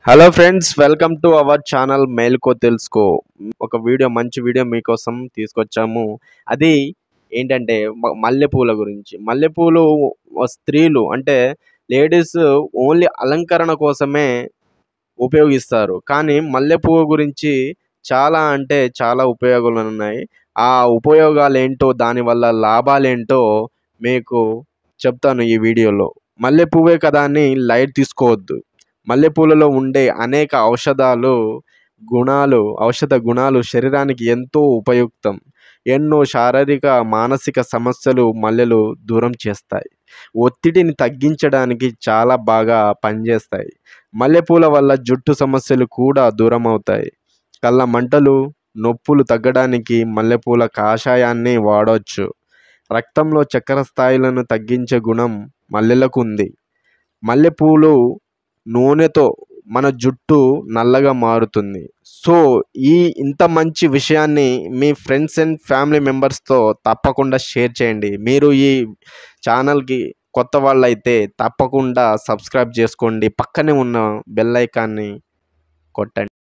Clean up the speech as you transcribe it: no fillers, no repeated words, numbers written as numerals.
Hello friends, welcome to our channel Melko Telusuko. ఒక మంచి video మీకోసం తీసుకొచ్చాము. అది ఏంటంటే మల్లెపూల గురించి. మల్లెపూలు స్త్రీలు అంటే లేడీస్ ఓన్లీ అలంకరణ కోసమే ఉపయోగిస్తారు. కానీ మల్లెపువ్వు గురించి చాలా అంటే చాలా ఉపయోగాలున్నాయి. ఆ ఉపయోగాలేంటో, దానివల్ల లాభాలేంటో మీకు చెప్తాను ఈ వీడియోలో. మల్లెపువ్వే కదా అని లైట్ తీసుకోవద్దు. మల్లెపూలలో ఉండే అనేక ఔషధ గుణాలు శరీరానికి ఎంతో ఉపయుక్తం. ఎన్నో శారీరక, మానసిక సమస్యలు మల్లెలు దూరం చేస్తాయి. ఒత్తిడిని తగ్గించడానికి చాలా బాగా పనిచేస్తాయి. మల్లెపూల వల్ల జుట్టు సమస్యలు కూడా దూరమవుతాయి. కళ్ళ మంటలు, నొప్పులు తగ్గడానికి మల్లెపూల కాషాయాన్ని వాడొచ్చు. రక్తంలో చక్కెర స్థాయిలను తగ్గించే గుణం మల్లెలకు ఉంది. మల్లెపూలు నూనెతో మన జుట్టు నల్లగా మారుతుంది. సో, ఇంత మంచి విషయాన్ని మీ ఫ్రెండ్స్ అండ్ ఫ్యామిలీ మెంబర్స్తో తప్పకుండా షేర్ చేయండి. మీరు ఈ ఛానల్కి కొత్త వాళ్ళైతే తప్పకుండా సబ్స్క్రైబ్ చేసుకోండి. పక్కనే ఉన్న బెల్ ఐకాన్ని కొట్టండి.